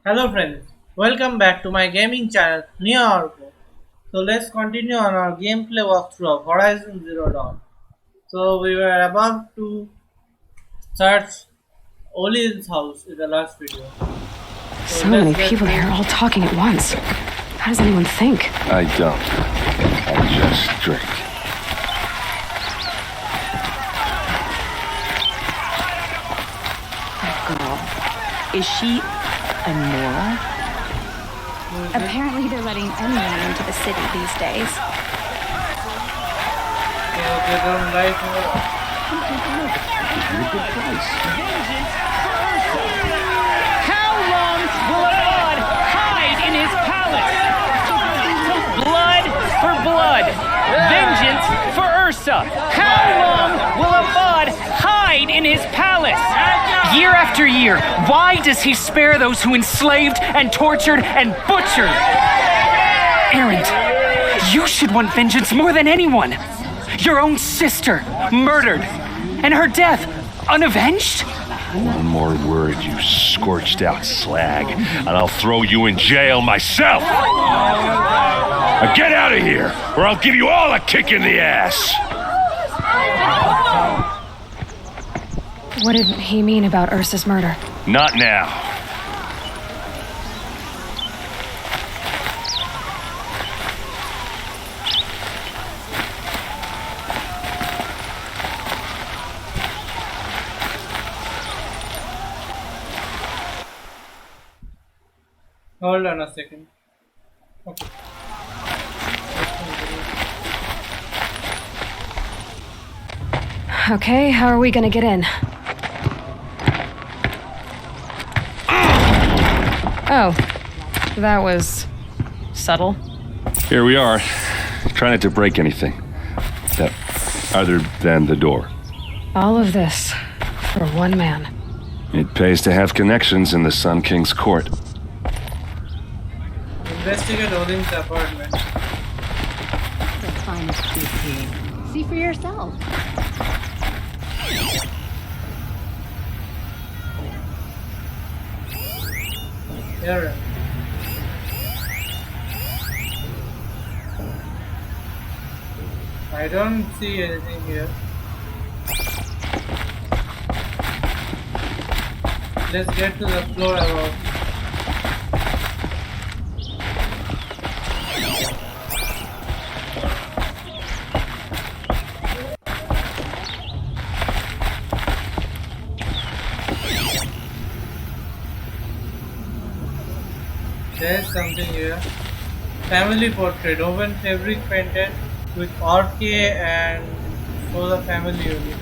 Hello friends, welcome back to my gaming channel Neo Orco. So let's continue on our gameplay walkthrough of Horizon Zero Dawn. So we were about to search Olin's house in the last video. So many people here all talking at once. How does anyone think? I don't. I just drink. Girl, is she a Nora? Apparently they're letting anyone into the city these days. So they don't like her. How long will a god hide in his palace? Blood for blood. Vengeance for Ursa. How long will a god hide in his palace? Year after year, why does he spare those who enslaved and tortured and butchered? Erend, you should want vengeance more than anyone. Your own sister, murdered, and her death, unavenged? One more word, you scorched out slag, and I'll throw you in jail myself! Now get out of here, or I'll give you all a kick in the ass! What did he mean about Ursa's murder? Not now. Hold on a second. Okay. Okay, how are we gonna get in? Oh, that was subtle. Here we are. Try not to break anything. Other than the door. All of this for one man. It pays to have connections in the Sun King's court. Investigate Olin's apartment. The finest piece here. See for yourself. Here. I don't see anything here. Let's get to the floor above. There's something here. Family portrait, woven fabric painted with orchid and show the family unit.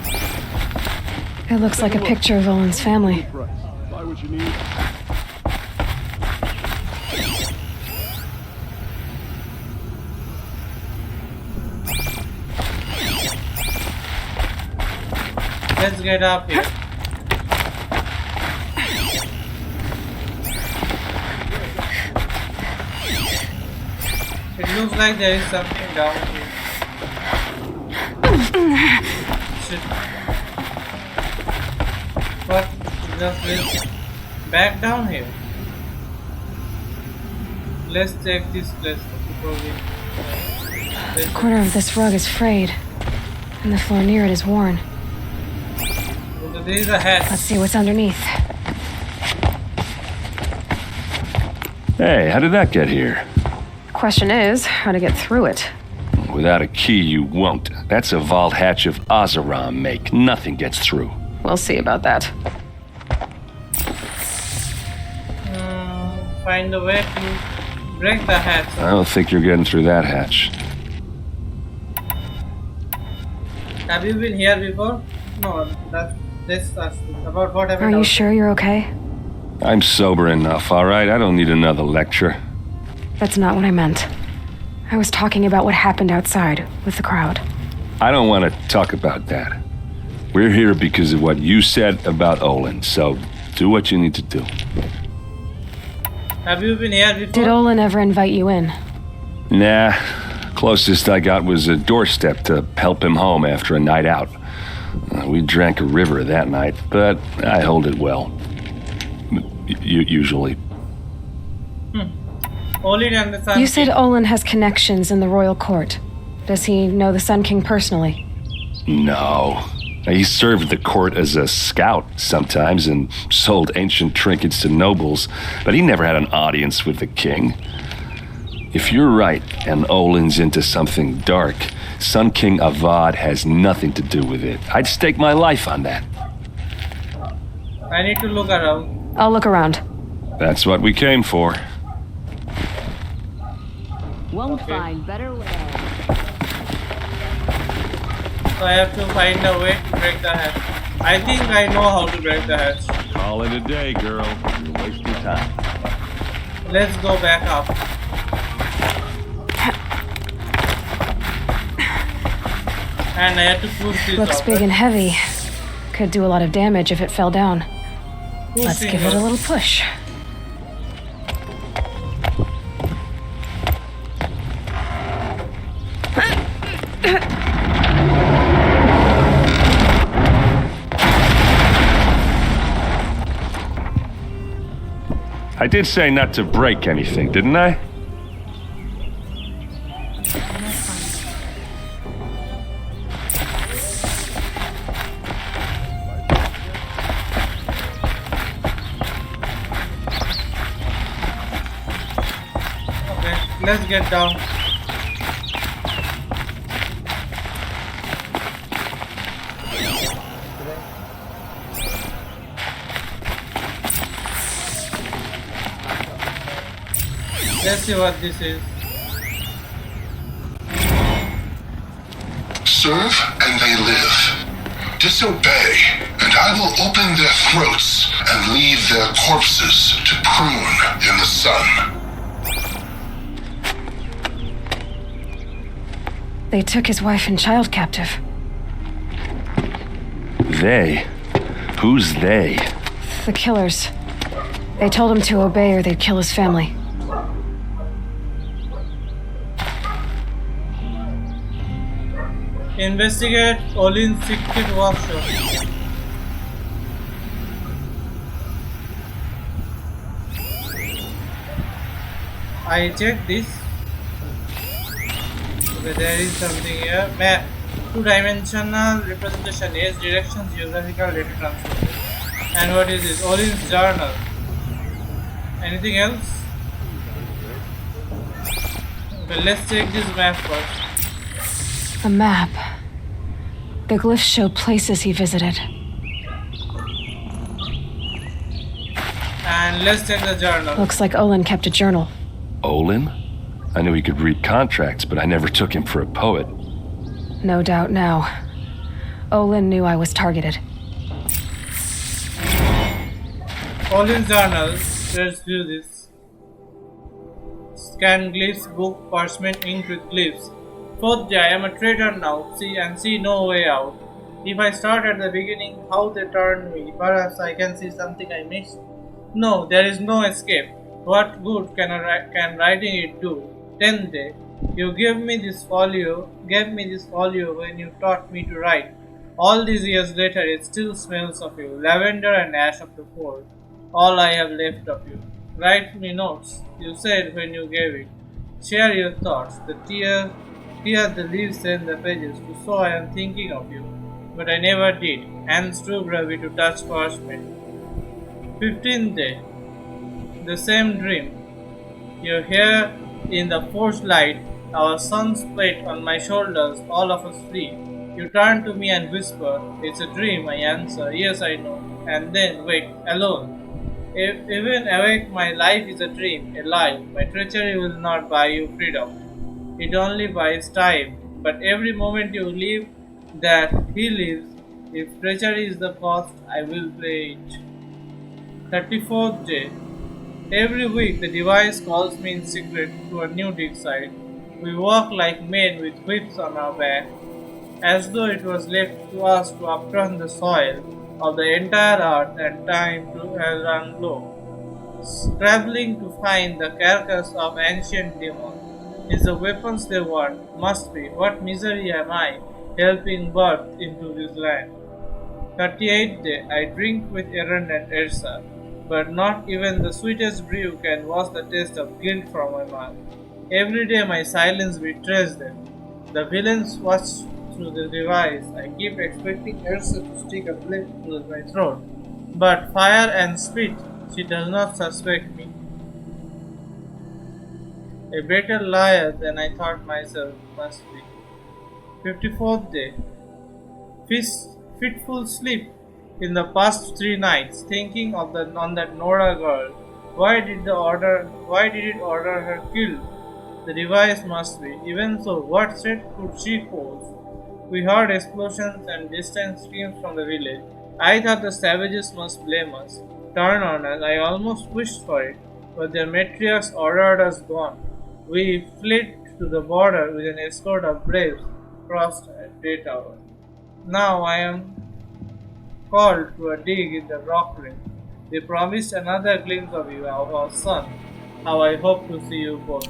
It looks like a picture of Olin's family. Buy what you need. Let's get up here. It looks like there is something down here. Shit. What? Just this. Back down here. Let's check this place before we. The corner of this rug is frayed, and the floor near it is worn. So there is a hatch. Let's see what's underneath. Hey, how did that get here? Question is, how to get through it. Without a key, you won't. That's a vault hatch of Ozeram make. Nothing gets through. We'll see about that. Find a way to break the hatch. I don't think you're getting through that hatch. Have you been here before? No, that's about what happened. Are you sure you're okay? I'm sober enough, all right? I don't need another lecture. That's not what I meant. I was talking about what happened outside with the crowd. I don't want to talk about that. We're here because of what you said about Olin, so do what you need to do. Have you been here before? Did Olin ever invite you in? Nah, closest I got was a doorstep to help him home after a night out. We drank a river that night, but I hold it well. Usually. Olin and the Sun You said King. Olin has connections in the royal court. Does he know the Sun King personally? No. He served the court as a scout sometimes and sold ancient trinkets to nobles, but he never had an audience with the king. If you're right and Olin's into something dark, Sun King Avad has nothing to do with it. I'd stake my life on that. I need to look around. I'll look around. That's what we came for. Won't find better way. So I have to find a way to break the hatch. I think I know how to break the hatch. Call it a day, girl. You're wasting time. Let's go back up. And I have to push this Looks up. big and heavy. Could do a lot of damage if it fell down. Let's Pushing give it a up. little push. I did say not to break anything, didn't I? Okay, let's get down. Let's see what this is. Serve and they live. Disobey, and I will open their throats and leave their corpses to prune in the sun. They took his wife and child captive. They? Who's they? The killers. They told him to obey or they'd kill his family. Investigate Olin's secret workshop. I checked this. Okay, there is something here. Map. Two-dimensional representation is directions, geographical data transfer. And what is this? Olin's journal. Anything else? Okay, let's check this map first. A map. The glyphs show places he visited. And let's check the journal. Looks like Olin kept a journal. Olin? I knew he could read contracts, but I never took him for a poet. No doubt now. Olin knew I was targeted. Olin's journal. Let's do this. Scan glyphs, book, parchment, ink with glyphs. Fourth day, I am a traitor now, see no way out. If I start at the beginning, how they turned me, perhaps I can see something I missed. No, there is no escape. What good can writing it do? 10th day, you gave me this folio when you taught me to write. All these years later, it still smells of you, lavender and ash of the forge. All I have left of you. Write me notes, you said when you gave it. Share your thoughts, tear the leaves and the pages, so I am thinking of you. But I never did. Hands too grubby to touch parchment. 15th day. The same dream. Your hair in the forced light, our sun's plate on my shoulders, all of us free. You turn to me and whisper, it's a dream, I answer, yes I know. And then wait, alone. Even awake, my life is a dream, a lie. My treachery will not buy you freedom. It only buys time. But every moment you live, that he lives. If treachery is the cost, I will pay it. 34th day. Every week the device calls me in secret to a new dig site. We walk like men with whips on our back, as though it was left to us to upturn the soil of the entire earth and time to has run low. Scrabbling to find the carcass of ancient demons is the weapons they want, must be. What misery am I, helping birth into this land? 38th day, I drink with Eren and Ersa. but not even the sweetest brew can wash the taste of guilt from my mouth. Every day my silence betrays them. The villains watch through the device. I keep expecting Ursa to stick a blade through my throat, but fire and spit, she does not suspect me. A better liar than I thought myself must be. 54th day. Fitful sleep in the past 3 nights, thinking of on that Nora girl. Why did it order her killed? The device must be. Even so, what threat could she pose? We heard explosions and distant screams from the village. I thought the savages must blame us, turn on us. I almost wished for it, but their matriarchs ordered us gone. We fled to the border with an escort of braves, crossed at Great Hour. Now I am called to a dig in the rock ring. They promised another glimpse of you, our son. How I hope to see you both.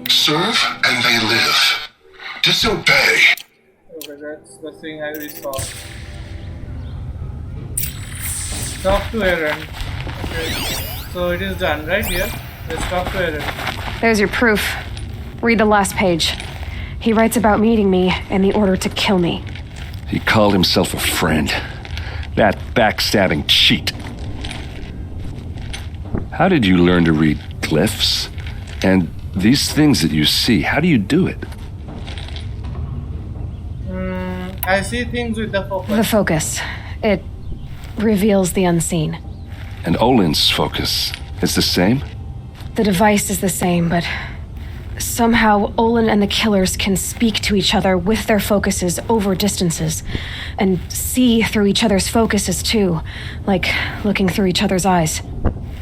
Serve and they live. Disobey. Okay, that's the thing I saw. Talk to Aaron. Okay. So it is done, right here? Let's talk to Aaron. There's your proof. Read the last page. He writes about meeting me and the order to kill me. He called himself a friend. That backstabbing cheat. How did you learn to read glyphs? And these things that you see, how do you do it? I see things with the focus. The focus. It reveals the unseen. And Olin's focus is the same? The device is the same, but somehow Olin and the killers can speak to each other with their focuses over distances, and see through each other's focuses too, like looking through each other's eyes.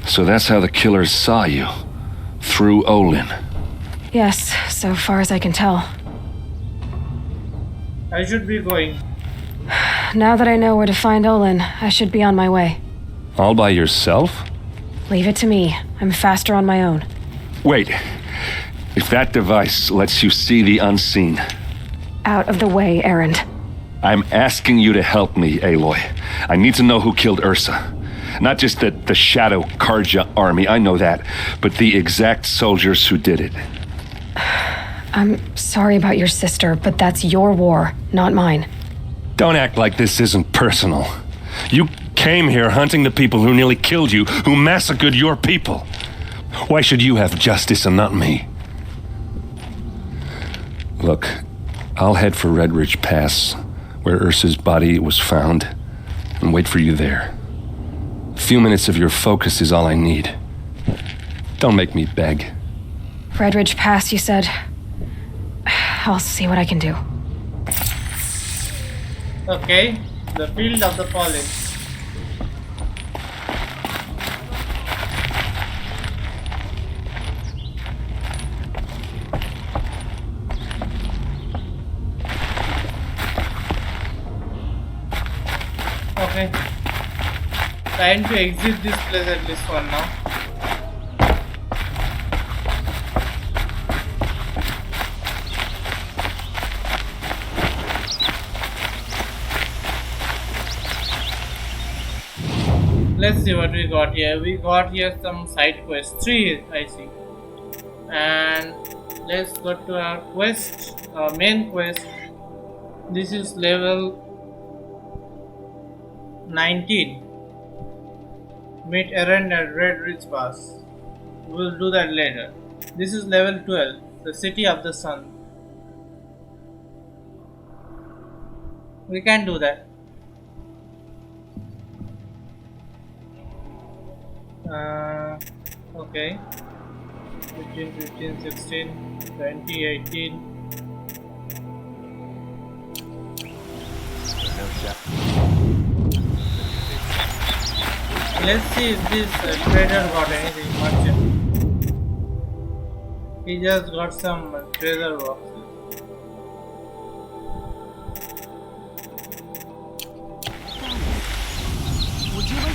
So that's how the killers saw you, through Olin. Yes, so far as I can tell. I should be going. Now that I know where to find Olin, I should be on my way. All by yourself? Leave it to me. I'm faster on my own. Wait. If that device lets you see the unseen... Out of the way, Erend. I'm asking you to help me, Aloy. I need to know who killed Ursa. Not just the Shadow Karja army, I know that, but the exact soldiers who did it. I'm sorry about your sister, but that's your war, not mine. Don't act like this isn't personal. You came here hunting the people who nearly killed you, who massacred your people. Why should you have justice and not me? Look, I'll head for Red Ridge Pass, where Ursa's body was found, and wait for you there. A few minutes of your focus is all I need. Don't make me beg. Red Ridge Pass, you said? I'll see what I can do. Okay, the field of the fallen. Okay, time to exit this place at least for now. Let's see what we got here. We got here some side quests. 3 I see. And let's go to our quest, our main quest. This is level 19. Meet Erend at Red Ridge Pass. We'll do that later. This is level 12. The City of the Sun. We can do that. Okay. 15, 15, 16, 20, 18. Let's see if this trader got anything merchant. He just got some treasure boxes.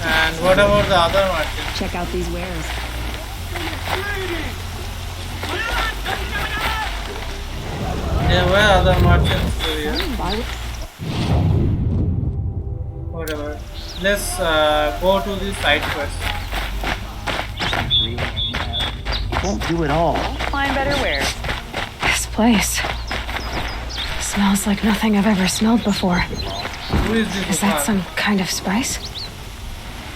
And what about the other merchants? Check out these wares. There were other merchants here. Whatever. Let's go to the side quest. Won't do it all. Find better wear. This place smells like nothing I've ever smelled before. Who is this? Is that some kind of spice?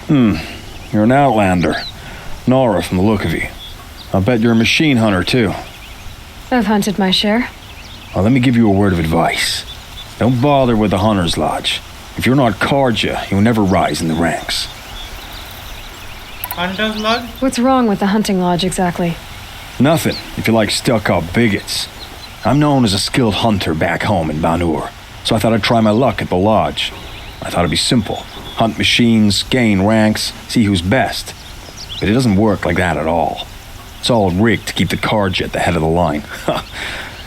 You're an outlander. Nora from the look of you. I'll bet you're a machine hunter too. I've hunted my share. Well, let me give you a word of advice. Don't bother with the Hunter's Lodge. If you're not Karja, you'll never rise in the ranks. Hunter's Lodge? What's wrong with the hunting lodge exactly? Nothing, if you like stuck-up bigots. I'm known as a skilled hunter back home in Banur, so I thought I'd try my luck at the lodge. I thought it'd be simple. Hunt machines, gain ranks, see who's best. But it doesn't work like that at all. It's all rigged to keep the Karja at the head of the line.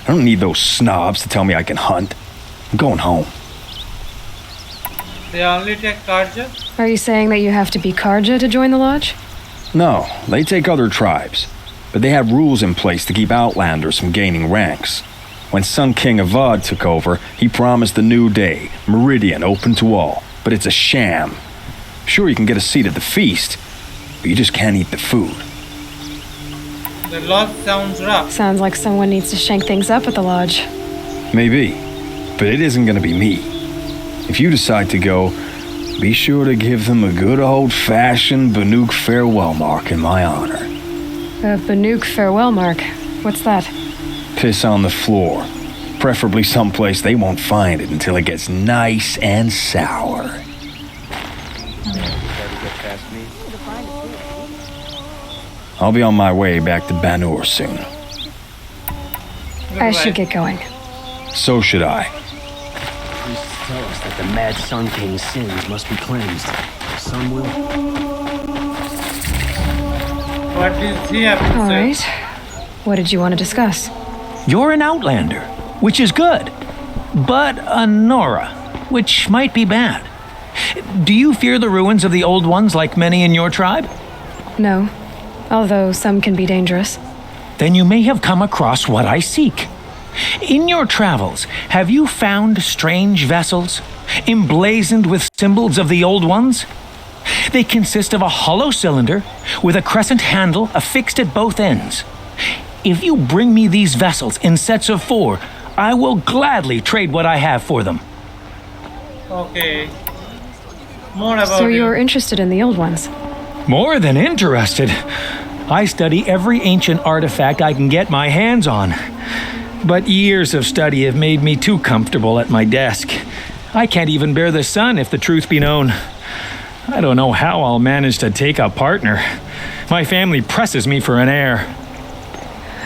I don't need those snobs to tell me I can hunt. I'm going home. They only take Karja? Are you saying that you have to be Karja to join the lodge? No, they take other tribes. But they have rules in place to keep outlanders from gaining ranks. When Sun King Avad took over, he promised a new day, Meridian open to all. But it's a sham. Sure, you can get a seat at the feast, but you just can't eat the food. The lodge sounds rough. Sounds like someone needs to shank things up at the lodge. Maybe, but it isn't gonna be me. If you decide to go, be sure to give them a good old-fashioned Banuk farewell mark in my honor. A Banuk farewell mark. What's that? Piss on the floor. Preferably someplace they won't find it until it gets nice and sour. I'll be on my way back to Banur soon. I should get going. So should I. Priests tell us that the mad Sun King's sins must be cleansed. Some will. What does he have to All say? right. What did you want to discuss? You're an outlander, which is good. But a Nora, which might be bad. Do you fear the ruins of the old ones like many in your tribe? No. Although some can be dangerous. Then you may have come across what I seek. In your travels, have you found strange vessels, emblazoned with symbols of the old ones? They consist of a hollow cylinder with a crescent handle affixed at both ends. If you bring me these vessels in sets of 4, I will gladly trade what I have for them. Okay. More about So you. you're interested in the old ones? More than interested. I study every ancient artifact I can get my hands on. But years of study have made me too comfortable at my desk. I can't even bear the sun, if the truth be known. I don't know how I'll manage to take a partner. My family presses me for an heir.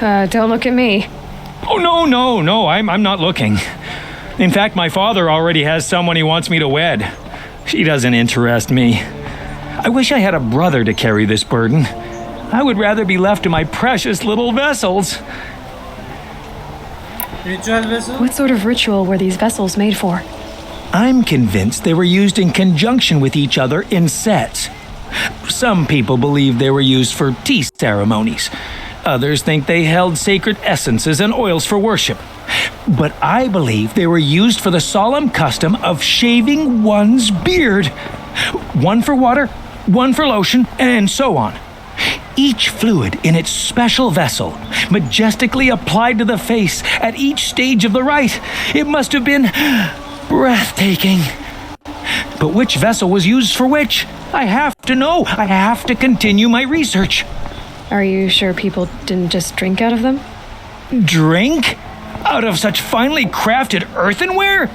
Don't look at me. Oh, no, I'm not looking. In fact, my father already has someone he wants me to wed. She doesn't interest me. I wish I had a brother to carry this burden. I would rather be left to my precious little vessels. Ritual vessel? What sort of ritual were these vessels made for? I'm convinced they were used in conjunction with each other in sets. Some people believe they were used for tea ceremonies. Others think they held sacred essences and oils for worship. But I believe they were used for the solemn custom of shaving one's beard. One for water, one for lotion, and so on. Each fluid in its special vessel, majestically applied to the face at each stage of the rite. It must have been breathtaking. But which vessel was used for which? I have to know. I have to continue my research. Are you sure people didn't just drink out of them? Drink? Out of such finely crafted earthenware?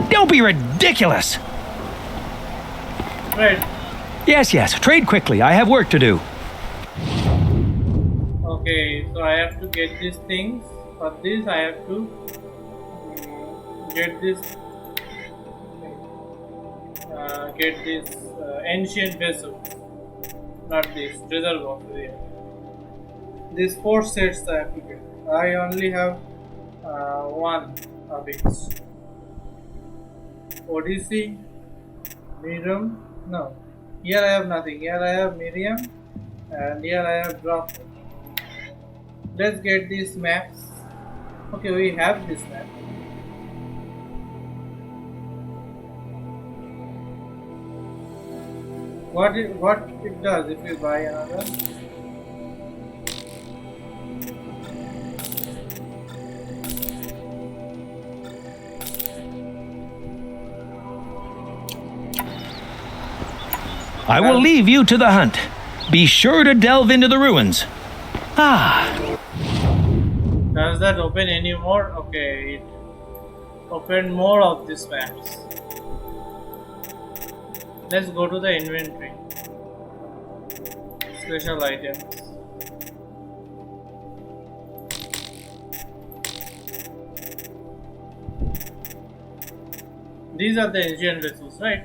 Don't be ridiculous. Right. Yes, trade quickly. I have work to do. Okay, so I have to get these things. For this, I have to get this. Ancient vessel. Not this treasure box here. These 4 sets I have to get. I only have one of it. Odyssey, Miriam. No, here I have nothing. Here I have Miriam, and here I have drop. Let's get these maps Okay, we have this map. What it does if we buy another? I will leave you to the hunt. Be sure to delve into the ruins. Ah. Does that open any more? Okay, it opened more of these maps. Let's go to the inventory. Special items. These are the ancient vessels, right?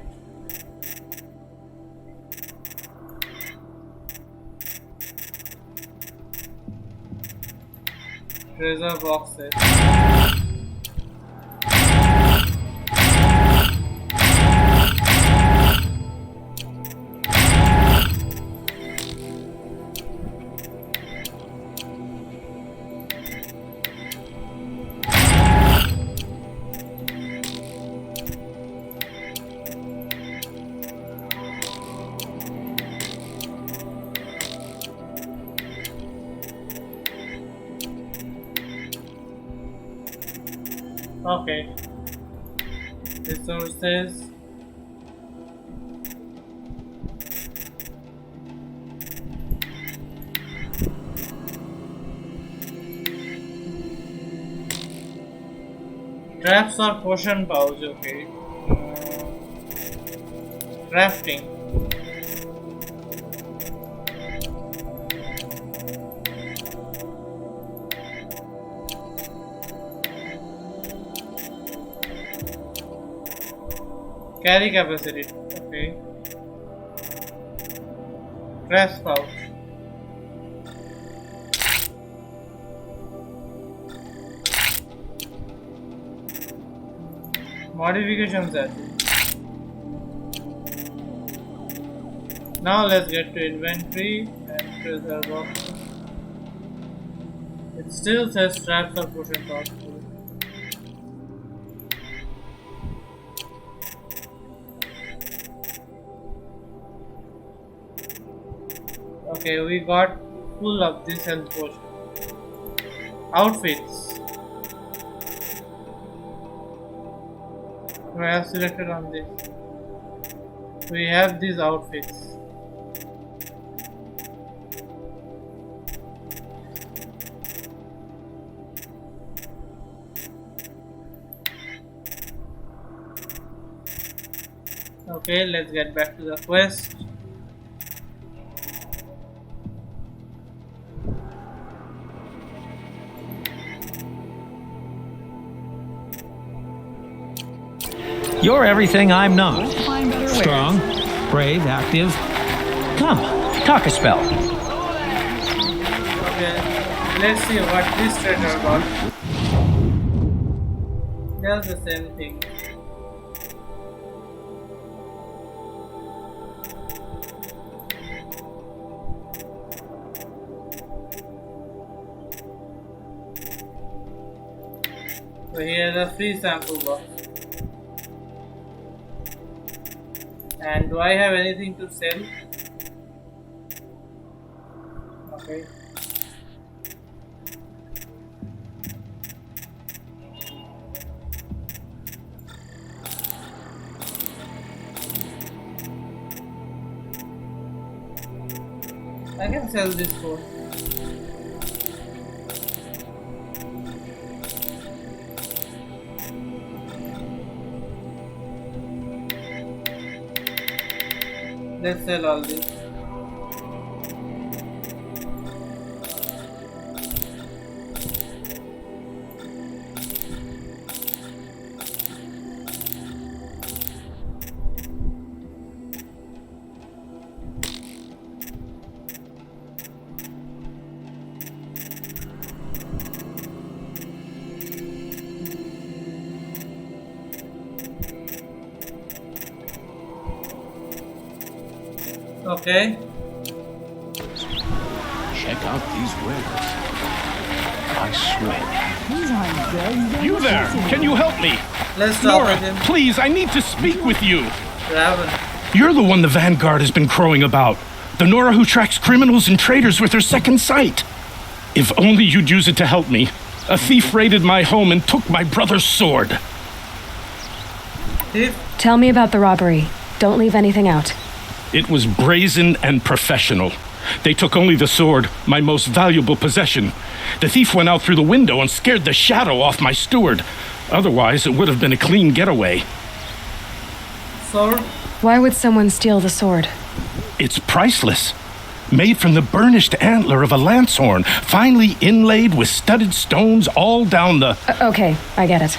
Treasure boxes. Okay. Resources. Traps or potion pouch, okay. Crafting. Carry capacity, okay. Trash pouch. Modifications are there. Now let's get to inventory and treasure box. It still says traps or potion pouch. Okay, we got full of this health potion. Outfits. We have selected on this. We have these outfits. Okay, let's get back to the quest. You're everything I'm not. Strong, brave, active. Come, talk a spell. Okay, let's see what this trader got. Does the same thing. So here's a free sample box. And do I have anything to sell? Okay. I can sell this for. Let's sell all this. Okay. Check out these wares. I swear. You there! Can you help me? Let's talk Nora, with him. please, I need to speak with you. Raven. You're the one the Vanguard has been crowing about. The Nora who tracks criminals and traitors with her second sight. If only you'd use it to help me. A thief raided my home and took my brother's sword. Thief? Tell me about the robbery. Don't leave anything out. It was brazen and professional. They took only the sword, my most valuable possession. The thief went out through the window and scared the shadow off my steward. Otherwise, it would have been a clean getaway. Sword? Why would someone steal the sword? It's priceless. Made from the burnished antler of a lancehorn, finely inlaid with studded stones all down the... Okay, I get it.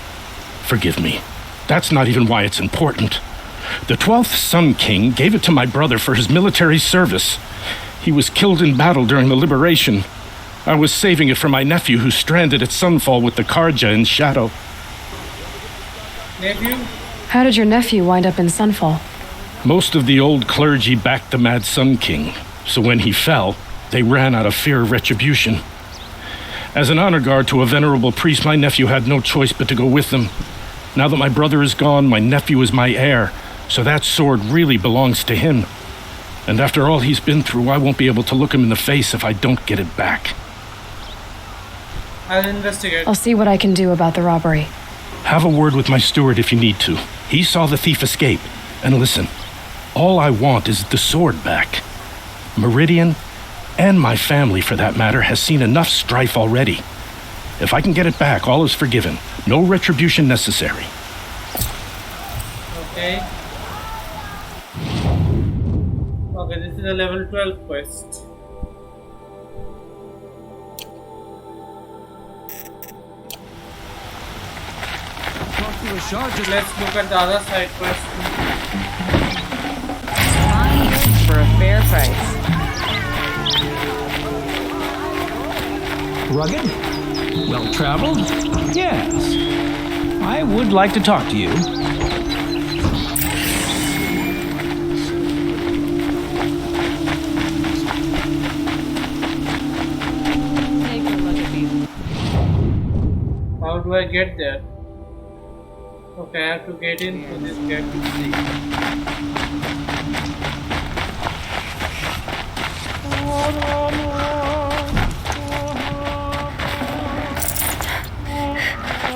Forgive me. That's not even why it's important. The 12th Sun King gave it to my brother for his military service. He was killed in battle during the liberation. I was saving it for my nephew who's stranded at Sunfall with the Karja in Shadow. Nephew? How did your nephew wind up in Sunfall? Most of the old clergy backed the Mad Sun King, so when he fell, they ran out of fear of retribution. As an honor guard to a venerable priest, my nephew had no choice but to go with them. Now that my brother is gone, my nephew is my heir, so that sword really belongs to him. And after all he's been through, I won't be able to look him in the face if I don't get it back. I'll investigate. I'll see what I can do about the robbery. Have a word with my steward if you need to. He saw the thief escape. And listen, all I want is the sword back. Meridian, and my family for that matter, has seen enough strife already. If I can get it back, all is forgiven. No retribution necessary. Okay. Okay, this is a level 12 quest. Let's look at the other side quest. For a fair price. Rugged? Well traveled? Yes. I would like to talk to you. How do I get there? Okay, I have to get in through this gate.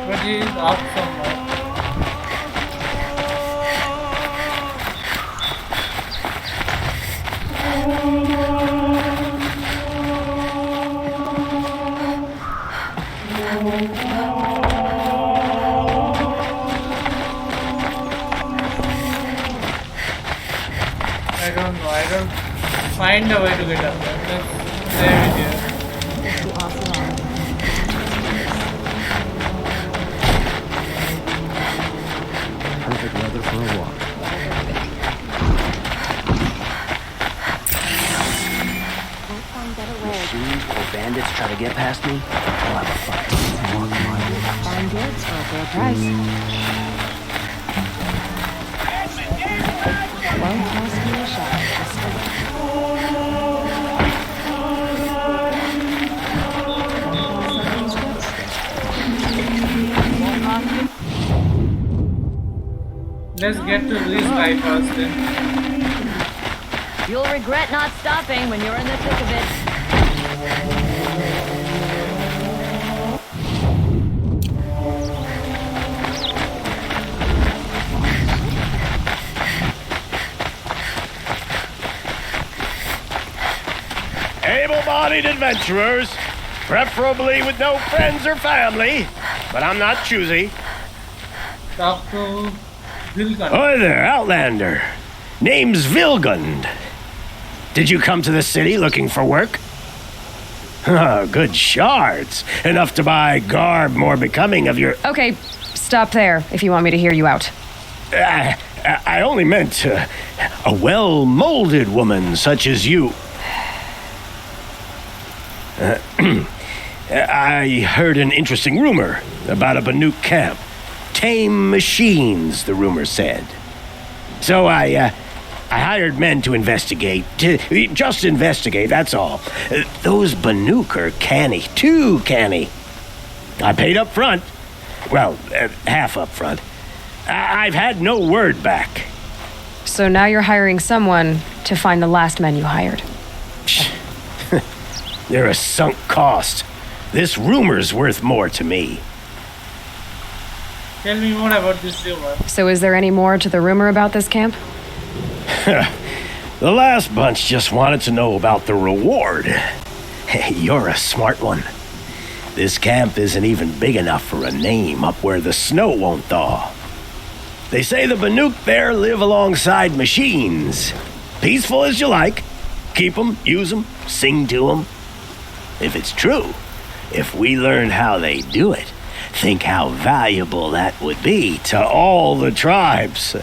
But he is up somewhere. I don't know, I don't find a way to get up there. Let's stay with you. Perfect weather for a walk. Machines or bandits try to get past me, I'll have a fight. Walk my way. Fine goods for a fair price. Won't cost me a shot. Let's get to this guy first then. You'll regret not stopping when you're in the thick of it. Able-bodied adventurers, preferably with no friends or family, but I'm not choosy. Talk to Vilgan. Hi there, Outlander. Name's Vilgund. Did you come to the city looking for work? Good shards. Enough to buy garb more becoming of your... Okay, stop there if you want me to hear you out. I only meant a well-molded woman such as you. I heard an interesting rumor about a Banuk camp. Tame machines, the rumor said. So I hired men to investigate. Just investigate, that's all. Those Banuk are canny, too canny. I paid up front. Well, half up front. I've had no word back. So now you're hiring someone to find the last men you hired. They're a sunk cost. This rumor's worth more to me. Tell me more about this rumor. So is there any more to the rumor about this camp? The last bunch just wanted to know about the reward. Hey, you're a smart one. This camp isn't even big enough for a name up where the snow won't thaw. They say the Banuk there live alongside machines. Peaceful as you like. Keep 'em, use 'em, sing to 'em. If it's true, if we learned how they do it, think how valuable that would be to all the tribes.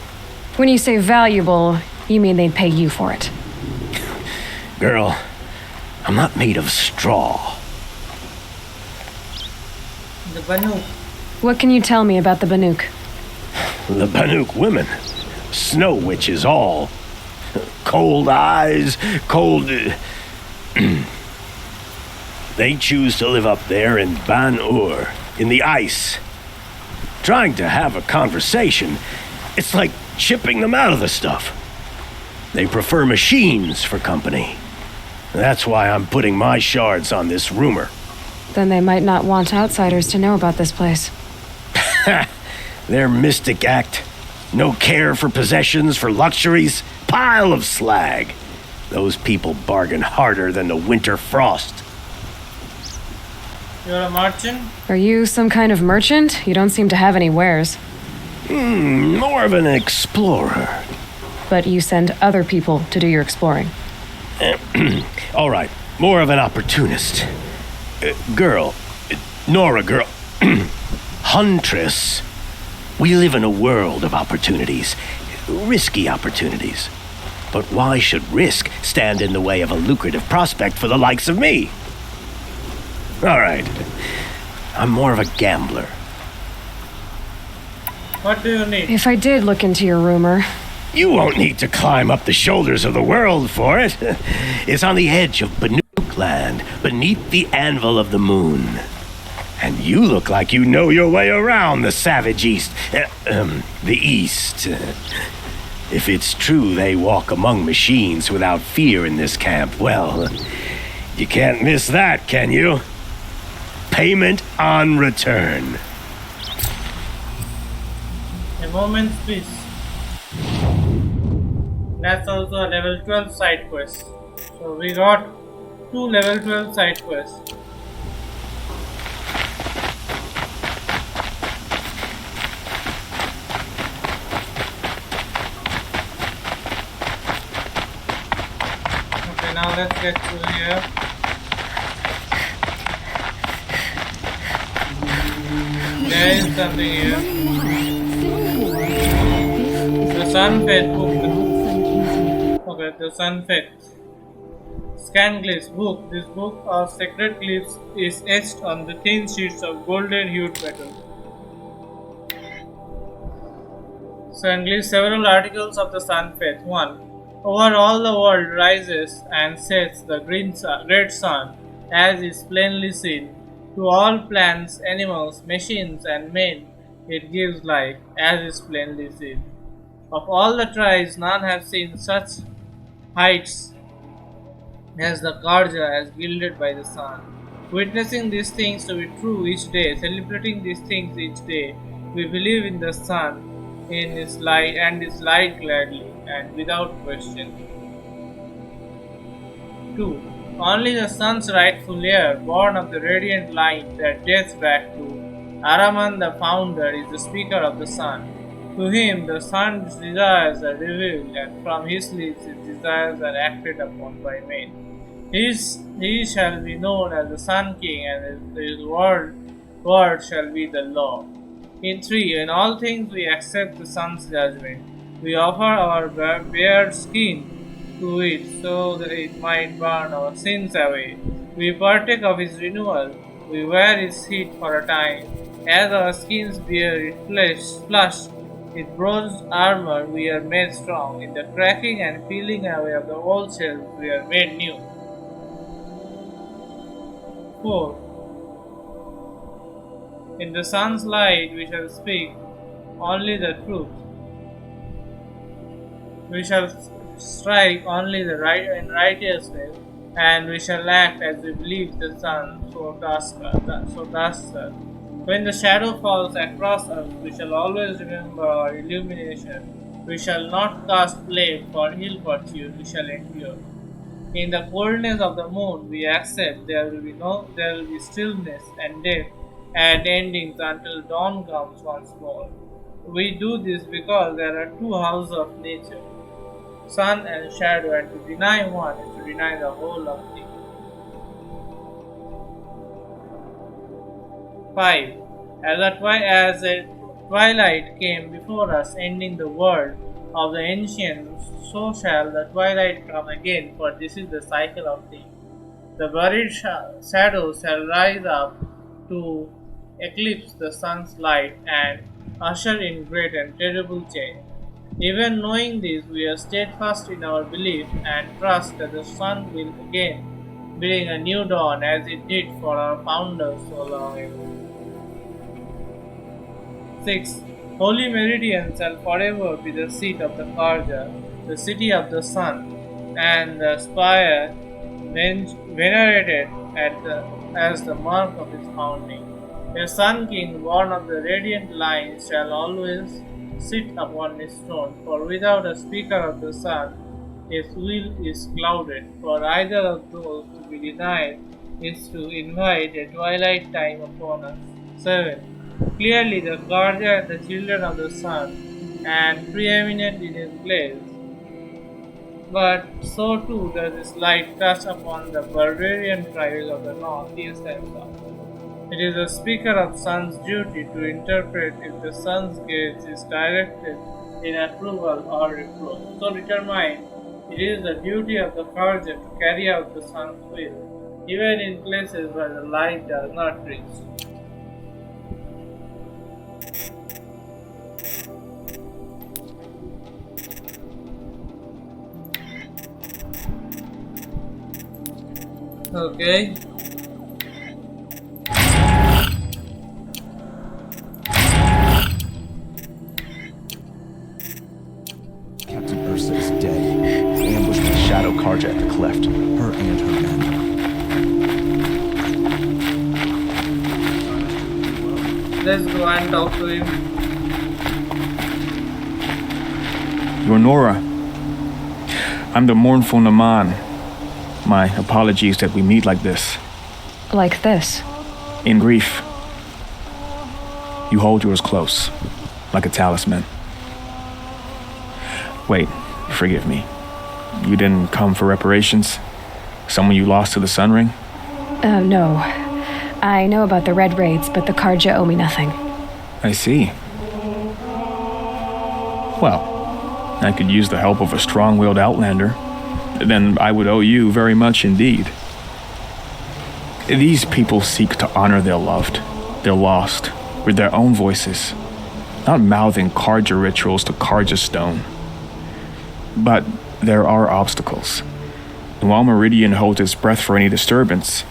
When you say valuable, you mean they'd pay you for it. Girl, I'm not made of straw. The Banuk. What can you tell me about the Banuk? The Banuk women. Snow witches all. Cold eyes, cold... They choose to live up there in Ban-Ur, in the ice. Trying to have a conversation, it's like chipping them out of the stuff. They prefer machines for company. That's why I'm putting my shards on this rumor. Then they might not want outsiders to know about this place. Their mystic act. No care for possessions, for luxuries. Pile of slag. Those people bargain harder than the winter frost. You're a merchant? Are you some kind of merchant? You don't seem to have any wares. More of an explorer. But you send other people to do your exploring. All right, more of an opportunist. Girl, Nora girl, huntress. We live in a world of opportunities, risky opportunities. But why should risk stand in the way of a lucrative prospect for the likes of me? All right, I'm more of a gambler. What do you need? If I did look into your rumor... You won't need to climb up the shoulders of the world for it. It's on the edge of Banuk land, beneath the anvil of the moon. And you look like you know your way around the savage east. The east. If it's true they walk among machines without fear in this camp, well, you can't miss that, can you? Payment on return. A moment's peace. That's also a level 12 side quest. So we got 2 level 12 side quests. Okay, now let's get to here. There is something here. The Sun Fate book. Okay, the Sun Fate. Scan glyphs book. This book of sacred glyphs is etched on the thin sheets of golden hued metal. Scan glyphs several articles of the Sun Fate. 1. Over all the world rises and sets the great sun, as is plainly seen. To all plants, animals, machines, and men, it gives life, as is plainly seen. Of all the tribes, none have seen such heights as the Karja as gilded by the sun. Witnessing these things to be true each day, celebrating these things each day, we believe in the sun, in its light, and its light gladly and without question. 2. Only the sun's rightful heir, born of the radiant light that dates back to Araman the founder, is the speaker of the sun. To him the sun's desires are revealed, and from his lips his desires are acted upon by men. He shall be known as the Sun King, and his word shall be the law. In 3. In all things we accept the sun's judgment. We offer our bare skin to it, so that it might burn our sins away. We partake of his renewal. We wear his heat for a time. As our skins bear its flesh, with bronze armor we are made strong. In the cracking and peeling away of the old shells we are made new. 4. In the sun's light we shall speak only the truth. We shall strike only the right and righteousness, and we shall act as we believe the sun so tasks us. When the shadow falls across us, we shall always remember our illumination. We shall not cast blame for ill fortune, we shall endure. In the coldness of the moon, we accept there will be stillness and death and endings until dawn comes once more. We do this because there are two houses of nature, sun and shadow, and to deny one is to deny the whole of things. 5. As a twilight came before us, ending the world of the ancients, so shall the twilight come again, for this is the cycle of things. The buried shadows shall rise up to eclipse the sun's light and usher in great and terrible change. Even knowing this, we are steadfast in our belief and trust that the sun will again bring a new dawn as it did for our founders so long ago. 6. Holy Meridian shall forever be the seat of the Karja, the city of the sun, and the spire venerated as the mark of its founding. A sun king born of the radiant line shall always sit upon his throne, for without a speaker of the sun, his will is clouded, for either of those to be denied is to invite a twilight time upon us. 7. Clearly the Guardian and the children of the sun, and preeminent in his place, but so too does his light touch upon the barbarian tribes of the north, east, and south. It is the speaker of sun's duty to interpret if the sun's gaze is directed in approval or reproach. So determined, it is the duty of the Guardian to carry out the sun's will, even in places where the light does not reach. Okay. Captain Ursa is dead. Ambushed by Shadow Karja at the cleft. Her and her men. Let's go and talk to him. You're Nora. I'm the mournful Naman. My apologies that we meet like this. Like this? In grief. You hold yours close, like a talisman. Wait, forgive me. You didn't come for reparations? Someone you lost to the Sun Ring? No. I know about the Red Raids, but the Karja owe me nothing. I see. Well, I could use the help of a strong-willed outlander. Then I would owe you very much indeed. These people seek to honor their loved, their lost, with their own voices, not mouthing Karja rituals to Karja stone. But there are obstacles. And while Meridian holds its breath for any disturbance,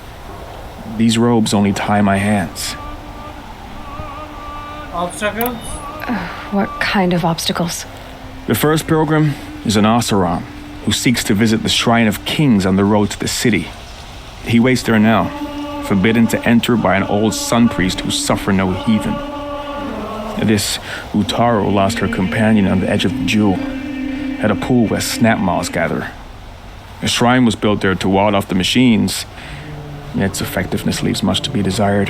these robes only tie my hands. Obstacles? What kind of obstacles? The first pilgrim is an Oseram who seeks to visit the Shrine of Kings on the road to the city. He waits there now, forbidden to enter by an old sun priest who suffer no heathen. This Utaro lost her companion on the edge of the jewel, at a pool where snap moths gather. A shrine was built there to ward off the machines, yet its effectiveness leaves much to be desired.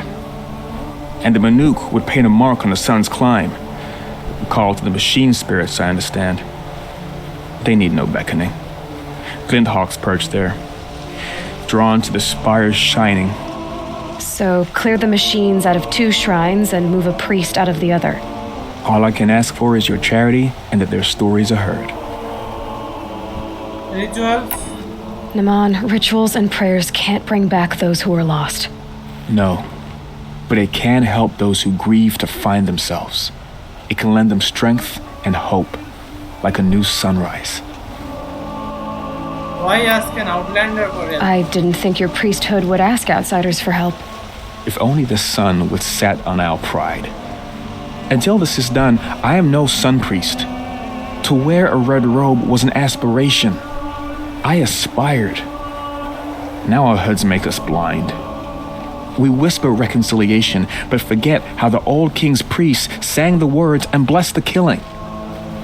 And the Manuk would paint a mark on the sun's climb, a call to the machine spirits, I understand. They need no beckoning. Glinthawks perch there, drawn to the spire's shining. So clear the machines out of two shrines and move a priest out of the other. All I can ask for is your charity and that their stories are heard. Rituals? Naman, rituals and prayers can't bring back those who are lost. No, but it can help those who grieve to find themselves. It can lend them strength and hope, like a new sunrise. Why ask an outlander for help? I didn't think your priesthood would ask outsiders for help. If only the sun would set on our pride. Until this is done, I am no sun priest. To wear a red robe was an aspiration. I aspired. Now our hoods make us blind. We whisper reconciliation, but forget how the old king's priests sang the words and blessed the killing.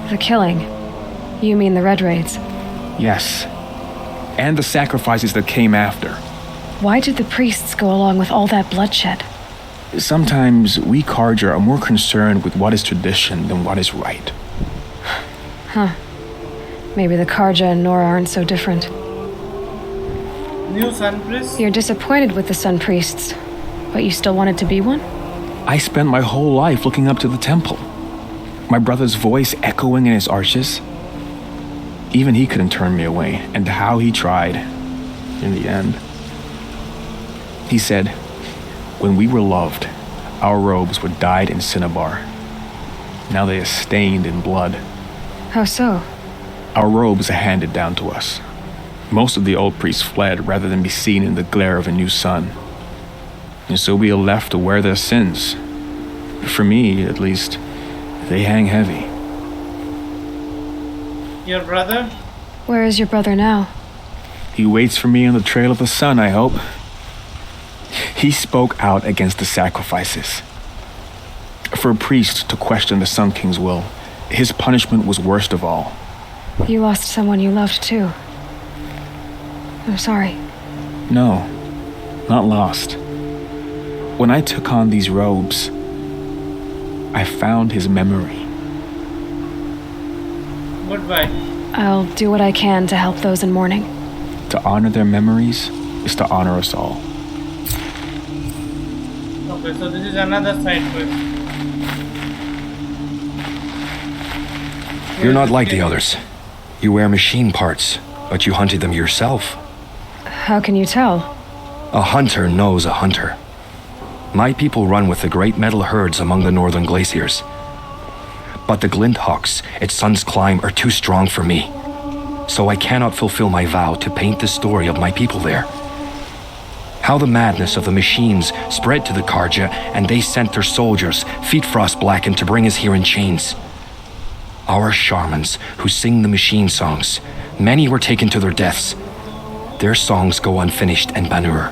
The killing? You mean the Red Raids? Yes. And the sacrifices that came after. Why did the priests go along with all that bloodshed? Sometimes we Karja are more concerned with what is tradition than what is right. Huh. Maybe the Karja and Nora aren't so different. New Sun Priest? You're disappointed with the Sun Priests, but you still wanted to be one? I spent my whole life looking up to the temple. My brother's voice echoing in his arches. Even he couldn't turn me away, and how he tried, in the end. He said, when we were loved, our robes were dyed in cinnabar. Now they are stained in blood. How so? Our robes are handed down to us. Most of the old priests fled rather than be seen in the glare of a new sun. And so we are left to wear their sins. For me, at least, they hang heavy. Your brother? Where is your brother now? He waits for me on the trail of the sun, I hope. He spoke out against the sacrifices. For a priest to question the Sun King's will, his punishment was worst of all. You lost someone you loved too. I'm sorry. No, not lost. When I took on these robes, I found his memory. Goodbye. I'll do what I can to help those in mourning. To honor their memories is to honor us all. Okay, so this is another side quest. You're not like the others. You wear machine parts, but you hunted them yourself. How can you tell? A hunter knows a hunter. My people run with the great metal herds among the northern glaciers. But the Glinthawks at Sun's Climb are too strong for me. So I cannot fulfill my vow to paint the story of my people there. How the madness of the machines spread to the Karja, and they sent their soldiers, feet frost blackened, to bring us here in chains. Our shamans, who sing the machine songs, many were taken to their deaths. Their songs go unfinished in Banur.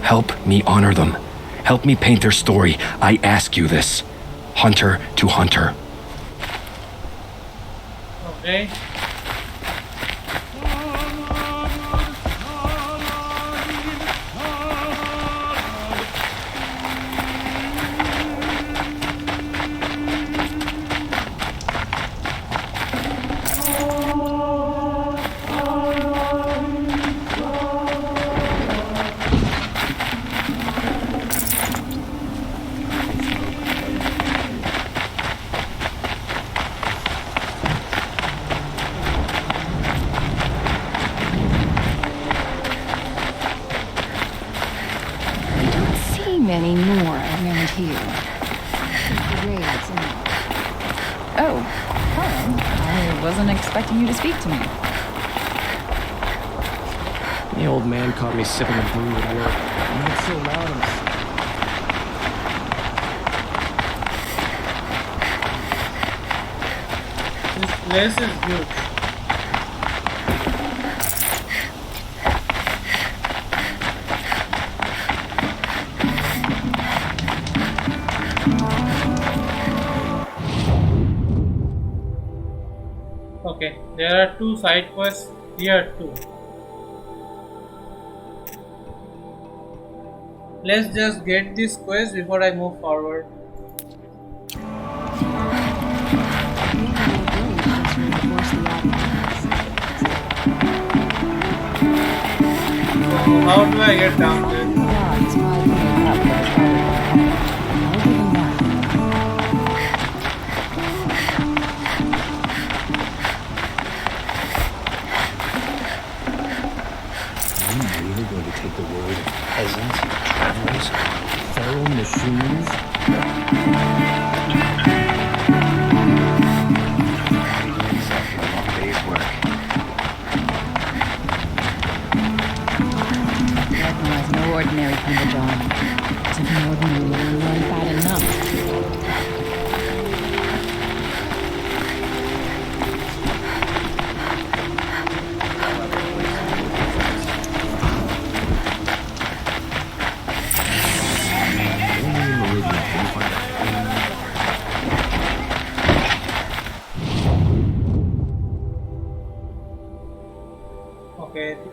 Help me honor them. Help me paint their story. I ask you this. Hunter to hunter. Okay. Many more around here. Raids and all. Oh, hello. I wasn't expecting you to speak to me. The old man caught me sipping a brew at work. Not so loud. This place is huge. Okay, there are two side quests here too. Let's just get this quest before I move forward. So how do I get down there? Take the word of peasants, travelers, feral machines. A long day's work. Recognize no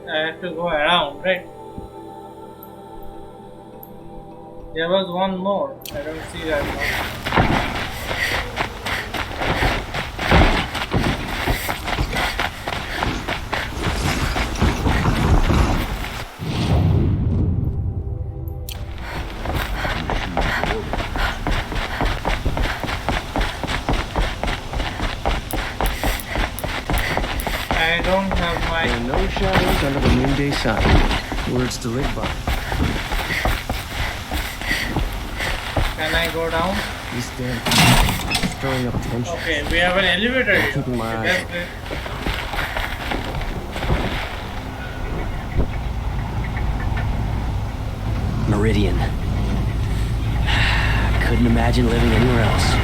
I have to go around, right? There was one more. I don't see that one. I don't have my... There are no shadows under the noonday sun. Words to live by. Can I go down? These damn stirring up tension. Okay, we have an elevator here. Keeping my Okay, eyes that's great. Meridian. Couldn't imagine living anywhere else.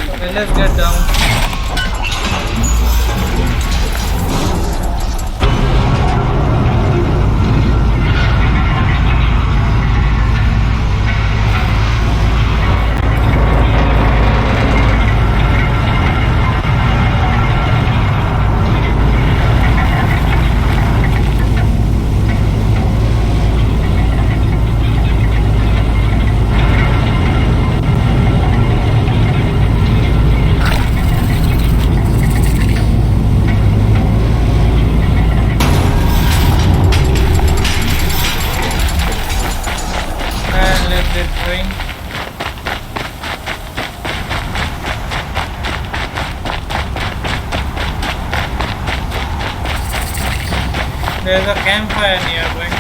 Okay, let's get down. And let's get going. There's a campfire nearby.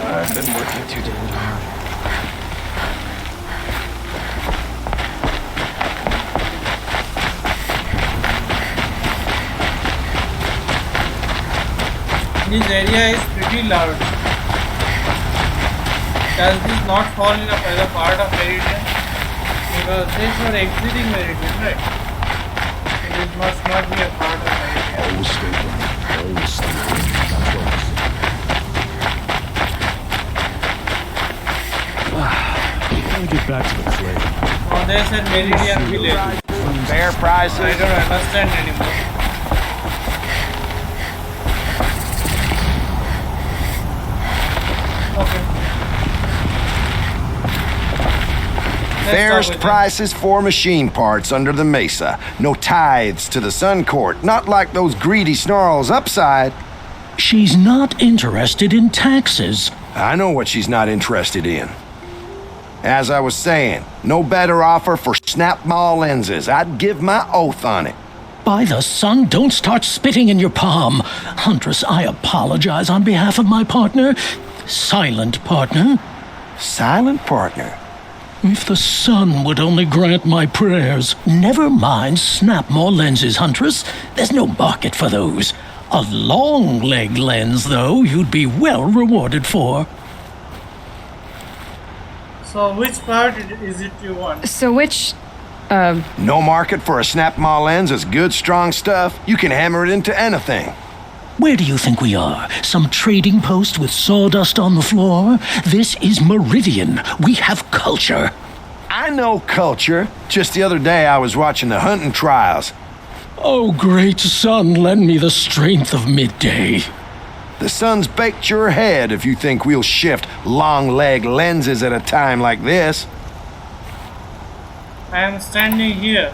I've been working too damn hard. This area is pretty loud. Does this not fall in as a part of Meridian? Because this was exiting Meridian, right? So this must not be a part of Meridian. Always stay grounded. Always stay grounded. That's what I say. Let me get back to the clay. Oh, there's a Meridian village. Fair prices. I don't understand anymore. Okay. Fairest prices for machine parts under the mesa. No tithes to the Sun Court. Not like those greedy snarls upside. She's not interested in taxes. I know what she's not interested in. As I was saying, no better offer for snap mall lenses. I'd give my oath on it. By the sun, don't start spitting in your palm. Huntress, I apologize on behalf of my partner. Silent partner. Silent partner? If the sun would only grant my prayers. Never mind snap more lenses, Huntress. There's no market for those. A long leg lens, though, you'd be well rewarded for. So which part is it you want? So which, No market for a snap mall lens is good, strong stuff. You can hammer it into anything. Where do you think we are? Some trading post with sawdust on the floor? This is Meridian. We have culture. I know culture. Just the other day I was watching the hunting trials. Oh, great sun, lend me the strength of midday. The sun's baked your head if you think we'll shift long leg lenses at a time like this. I am standing here.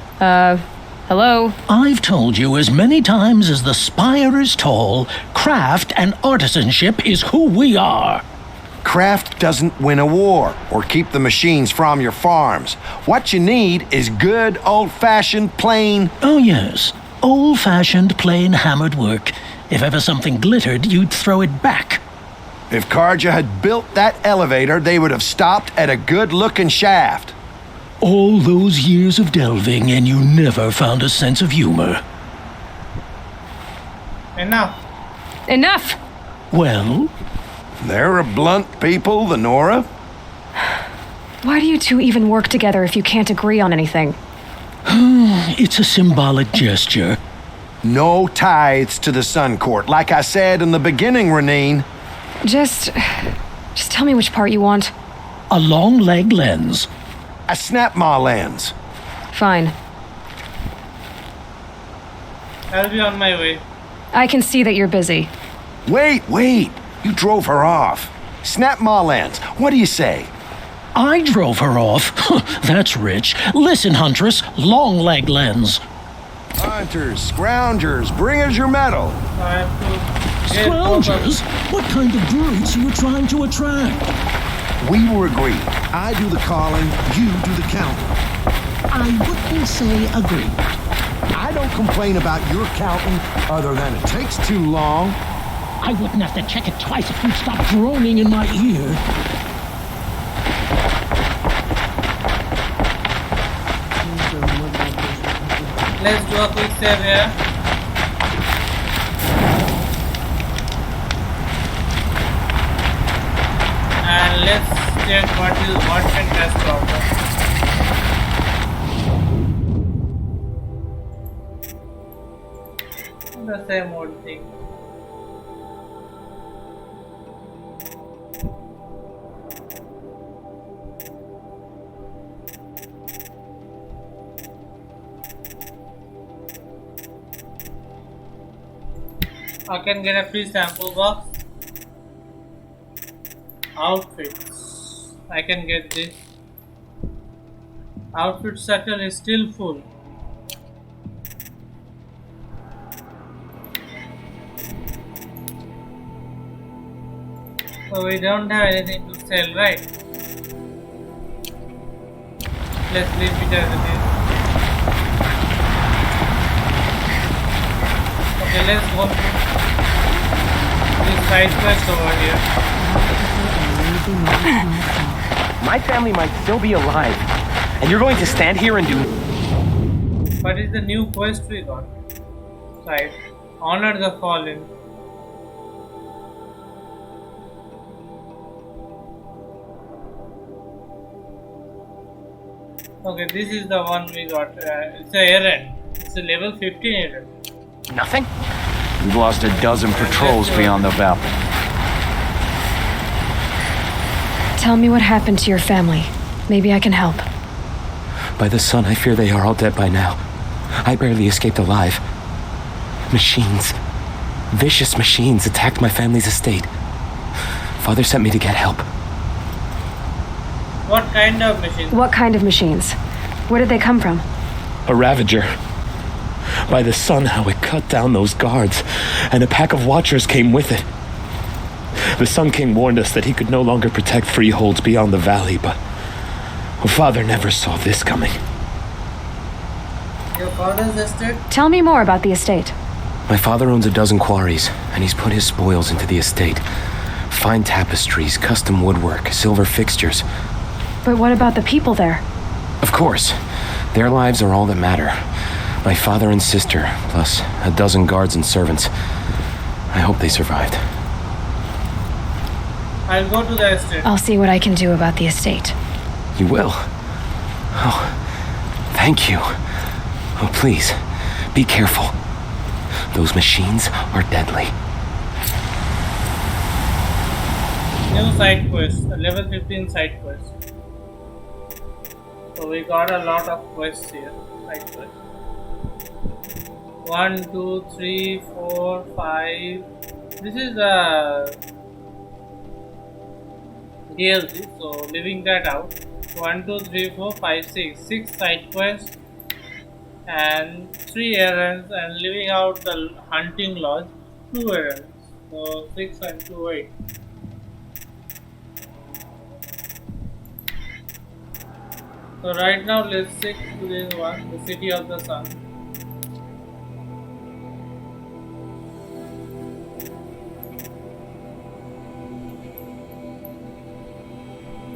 Hello? I've told you as many times as the spire is tall, craft and artisanship is who we are. Craft doesn't win a war or keep the machines from your farms. What you need is good, old-fashioned, plain... Oh, yes. Old-fashioned, plain hammered work. If ever something glittered, you'd throw it back. If Karja had built that elevator, they would have stopped at a good-looking shaft. All those years of delving, and you never found a sense of humor. Enough. Enough! Well? They're a blunt people, the Nora. Why do you two even work together if you can't agree on anything? It's a symbolic gesture. No tithes to the Sun Court, like I said in the beginning, Renine. Just tell me which part you want. A long leg lens. A snap-maw lens. Fine. I'll be on my way. I can see that you're busy. Wait. You drove her off. Snap-maw lens. What do you say? I drove her off. That's rich. Listen, Huntress, long leg lens. Hunters, scroungers, bring us your medal. I have to get Scroungers? What kind of brutes are you trying to attract? We were agreed. I do the calling, you do the counting. I wouldn't say agree. I don't complain about your counting, other than it takes too long. I wouldn't have to check it twice if you'd stop droning in my ear. Let's do a quick save here. And let's check what can test offer. The same old thing. I can get a free sample box. Outfits. I can get this. Outfit section is still full. So we don't have anything to sell, right? Let's leave it as it is. Okay, let's go to this side quest over here. My family might still be alive, and you're going to stand here and do... What is the new quest we got? Side. Honor the fallen. Okay, this is the one we got. It's a errand. It's a level 15 errand. Nothing? We've lost a dozen patrols beyond the valley. Tell me what happened to your family. Maybe I can help. By the sun, I fear they are all dead by now. I barely escaped alive. Machines. Vicious machines attacked my family's estate. Father sent me to get help. What kind of machines? What kind of machines? Where did they come from? A Ravager. By the sun, how it cut down those guards, and a pack of watchers came with it. The Sun King warned us that he could no longer protect freeholds beyond the valley, but Father never saw this coming. Your father's estate? Tell me more about the estate. My father owns a dozen quarries, and he's put his spoils into the estate. Fine tapestries, custom woodwork, silver fixtures. But what about the people there? Of course. Their lives are all that matter. My father and sister, plus a dozen guards and servants. I hope they survived. I'll go to the estate. I'll see what I can do about the estate. You will? Oh, thank you. Oh, please, be careful. Those machines are deadly. New side quest, a level 15 side quest. So we got a lot of quests here. Side quest. 1, 2, 3, 4, 5. This is the DLC, so leaving that out. 1, 2, 3, 4, 5, 6. 6 side quests. and 3 errands, and leaving out the hunting lodge 2 errands. So 6 and 2 8. So right now let's stick to this one, the city of the sun.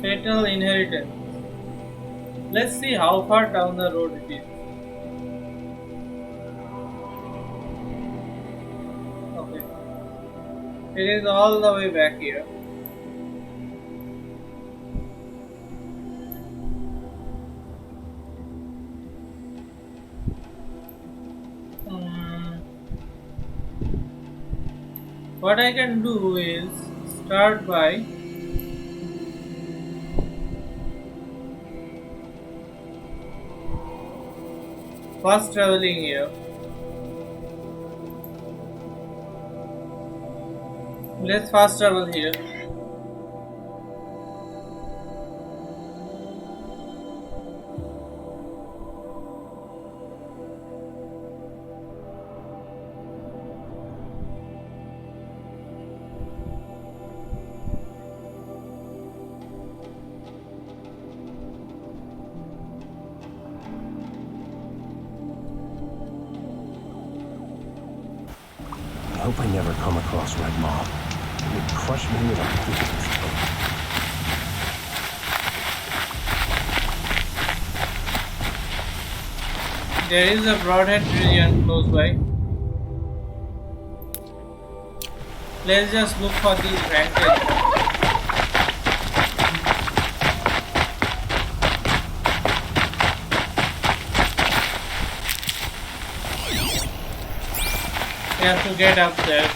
Fatal inheritance. Let's see how far down the road it is. Okay. It is all the way back here. What I can do is start by fast traveling here. Let's fast travel here. I hope I never come across Red Mob. It would crush me with a piece of its throat. There is a broadhead region close by. Let's just look for these vantage. We have to get up there.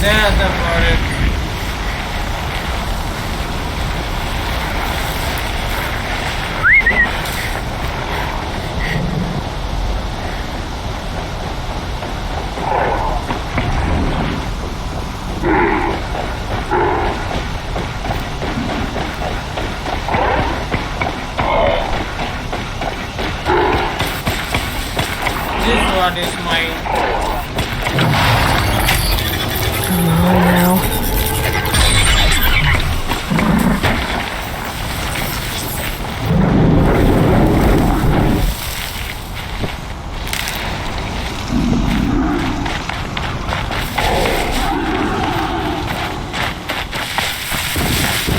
There's the forest. This one is mine. Come on now.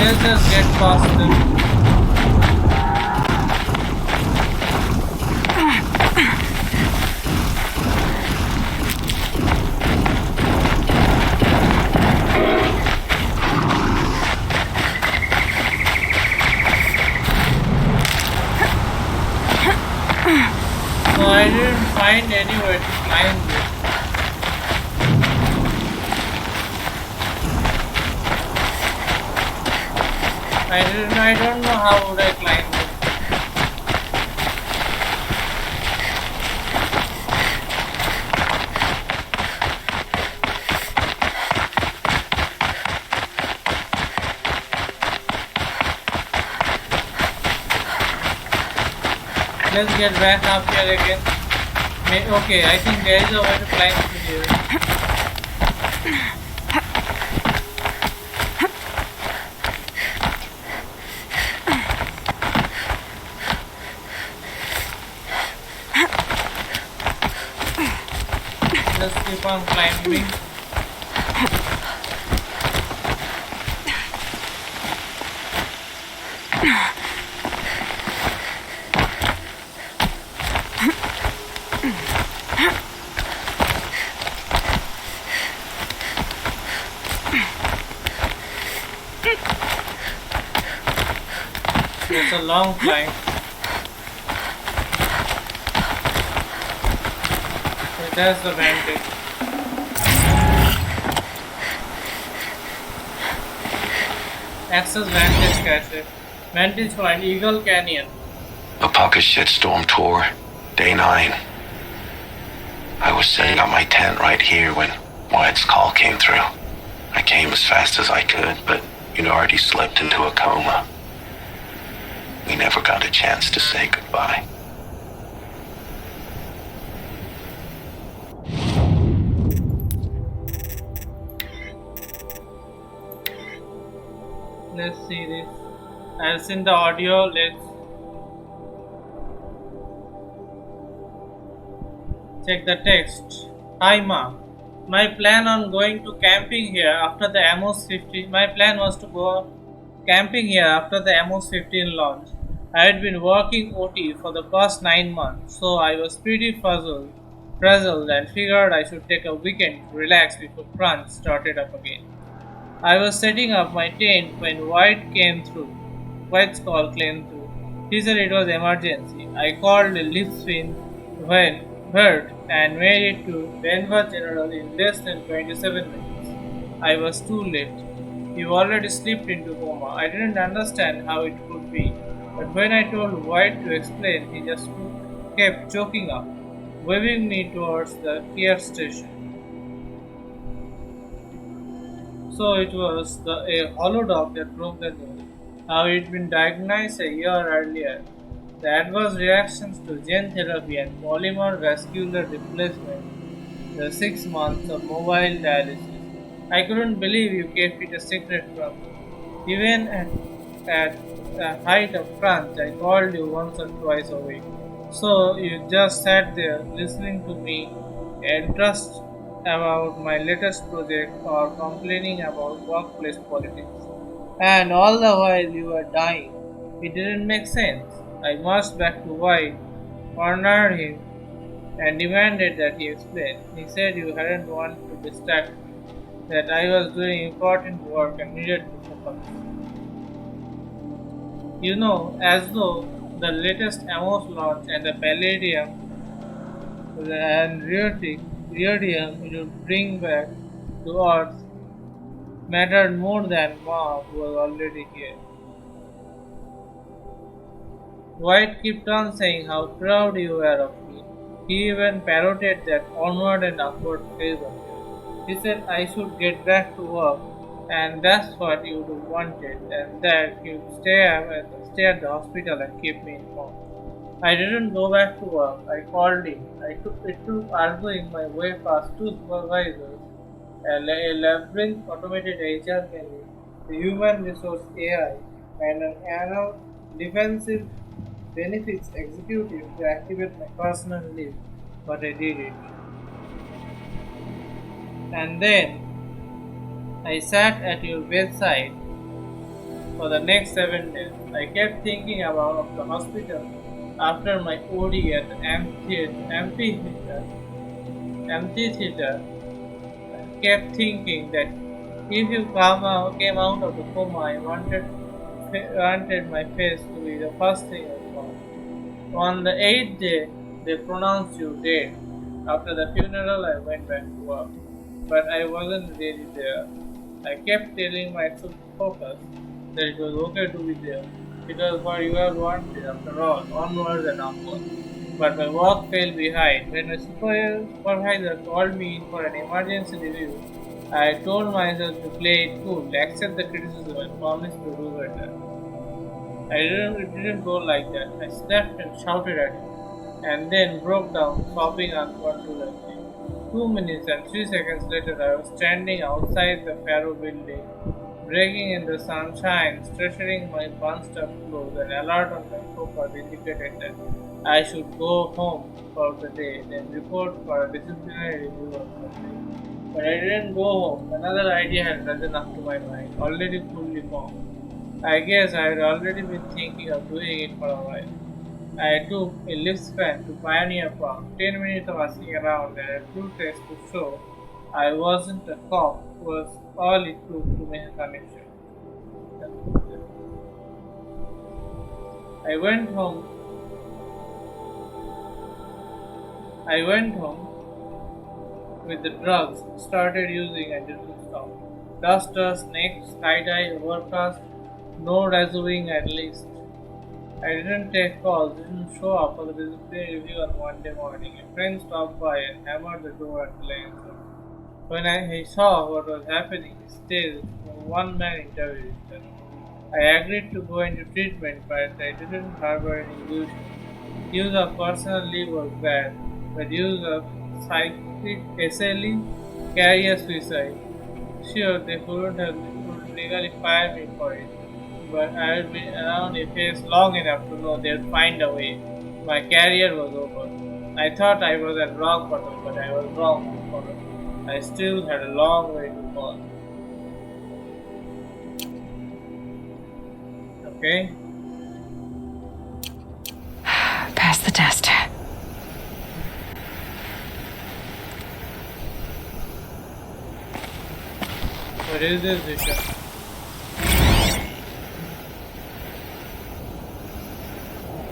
Let's just get past them. So I didn't find anywhere to climb this. I don't know how would I climb this. Let's get back up here again. Okay, I think there is a way to climb to here. Just keep on climbing. It's a long climb. So that's the vantage. Access vantage point, Eagle Canyon. A pocket shitstorm tour, day 9. I was setting up my tent right here when Wyatt's call came through. I came as fast as I could, but you'd already slipped into a coma. We never got a chance to say goodbye. Let's see this. I've seen the audio. Let's check the text. Hi Ma. My plan on going to camping here after the Amos 15. My plan was to go camping here after the Amos 15 launch. I had been working OT for the past 9 months, so I was pretty frazzled and figured I should take a weekend to relax before crunch started up again. I was setting up my tent when White's call came through. He said it was emergency. I called the Lipswin Vert and made it to Denver General in less than 27 minutes. I was too late. You already slipped into coma. I didn't understand how it could be, but when I told White to explain, he just kept choking up, waving me towards the care station. So it was a holodoc that broke the news. How it had been diagnosed a year earlier. The adverse reactions to gene therapy and polymer vascular replacement. The 6 months of mobile dialysis. I couldn't believe you kept it a secret from me. Even at the height of crunch, I called you once or twice a week. So you just sat there listening to me and trust about my latest project or complaining about workplace politics. And all the while you were dying. It didn't make sense. I marched back to White, cornered him, and demanded that he explain. He said you hadn't wanted to distract me, that I was doing important work and needed to focus. You know, as though the latest Amos launch and the Palladium and Iridium it would bring back to Earth mattered more than Ma who was already here. White kept on saying how proud you were of me. He even parroted that onward and upward phase of yours. He said I should get back to work, and that's what you wanted, and that you'd stay at the hospital and keep me informed. I didn't go back to work. I called him. It took arguing my way past 2 supervisors, a labyrinth automated HR menu, the human resource AI, and an annual defensive benefits executive to activate my personal leave, but I did it. And then I sat at your bedside for the next 7 days. I kept thinking about the hospital after my OD at the amphitheater. I kept thinking that if you came out of the coma, I wanted my face to be the first thing I saw. On the 8th day, they pronounced you dead. After the funeral, I went back to work, but I wasn't really there. I kept telling myself to focus, that it was okay to be there. It was what you were wanted, after all, onwards and upwards. But my work fell behind. When my supervisor called me in for an emergency review, I told myself to play it cool, accept the criticism, and promise to do better. It didn't go like that. I snapped and shouted at him, and then broke down, sobbing uncontrollably. 2 minutes and 3 seconds later, I was standing outside the Faro building, breaking in the sunshine, stretching my bunched up clothes. An alert on my focus indicated that I should go home for the day, then report for a disciplinary review or something. But I didn't go home. Another idea had risen up to my mind, already fully formed. I guess I had already been thinking of doing it for a while. I took a lift span to Pioneer Park, 10 minutes of asking around, and a few tests to show I wasn't a cop was all it took to make a connection. I went home with the drugs, started using and didn't stop. Duster, snakes, skydive, overcast, No resuing at least. I didn't take calls, didn't show up for the display review on Monday morning. A friend stopped by and hammered the door until I answered. When he saw what was happening, he stayed for one-man interview. I agreed to go into treatment, but I didn't harbor any illusion. Use of personal leave was bad, but use of psychic SLE, carrier suicide. Sure, they couldn't legally fire me for it, but I had been around a place long enough to know they'd find a way. My career was over. I thought I was at rock bottom, but I was wrong. I still had a long way to fall. Okay. Pass the test. What is this mission?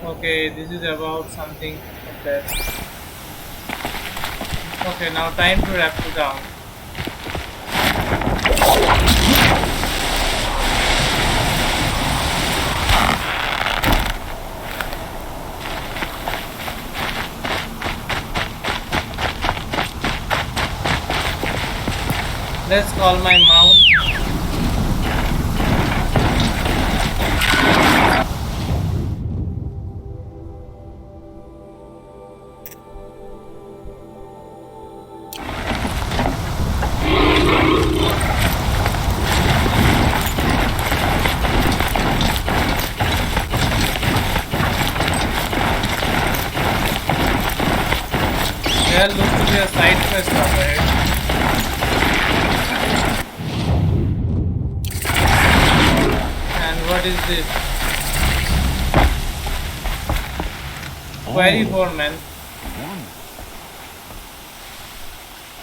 Okay, this is about something like that. Okay, now time to wrap it down. Let's call my mount. There looks to be a side quest up ahead. And what is this? Query foreman.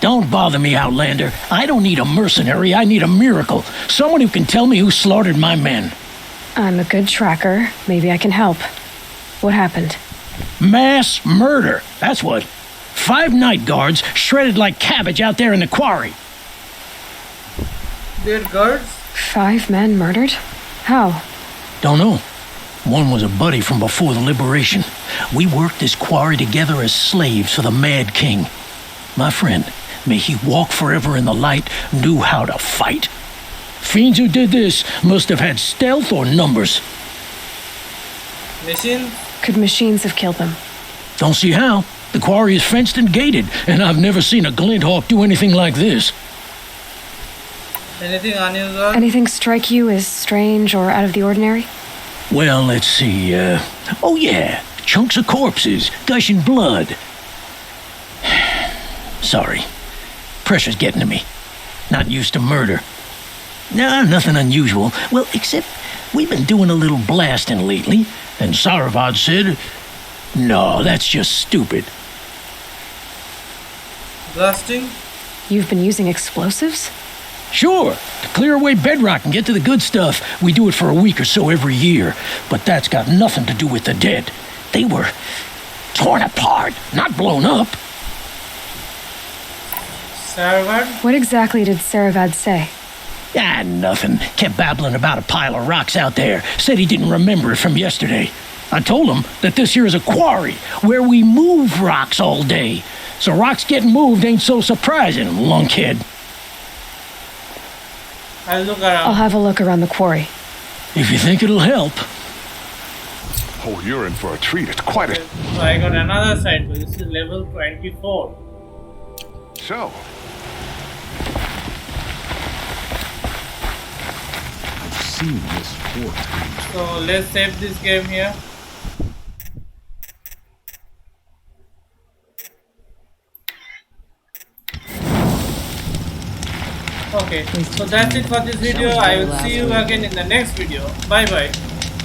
Don't bother me, Outlander. I don't need a mercenary, I need a miracle. Someone who can tell me who slaughtered my men. I'm a good tracker. Maybe I can help. What happened? Mass murder, that's what. 5 night guards shredded like cabbage out there in the quarry. They're guards? 5 men murdered? How? Don't know. One was a buddy from before the liberation. We worked this quarry together as slaves for the Mad King. My friend, may he walk forever in the light, knew how to fight. Fiends who did this must have had stealth or numbers. Machines? Could machines have killed them? Don't see how. The quarry is fenced and gated, and I've never seen a glint hawk do anything like this. Anything unusual? Anything strike you as strange or out of the ordinary? Well, let's see, oh yeah, chunks of corpses, gushing blood. Sorry. Pressure's getting to me. Not used to murder. No, nothing unusual. Well, except we've been doing a little blasting lately, and Saravad said, no, that's just stupid. Blasting? You've been using explosives? Sure, to clear away bedrock and get to the good stuff. We do it for a week or so every year, but that's got nothing to do with the dead. They were torn apart, not blown up. Saravad? What exactly did Saravad say? Ah, nothing. Kept babbling about a pile of rocks out there. Said he didn't remember it from yesterday. I told him that this here is a quarry where we move rocks all day. So rocks getting moved ain't so surprising, lunkhead. I'll look around. I'll have a look around the quarry. If you think it'll help. Oh, you're in for a treat. It's quite a... So I got another side, so this is level 24. So, I've seen this 4 times. So let's save this game here. Okay, so that's it for this video. I will see you again in the next video. Bye bye.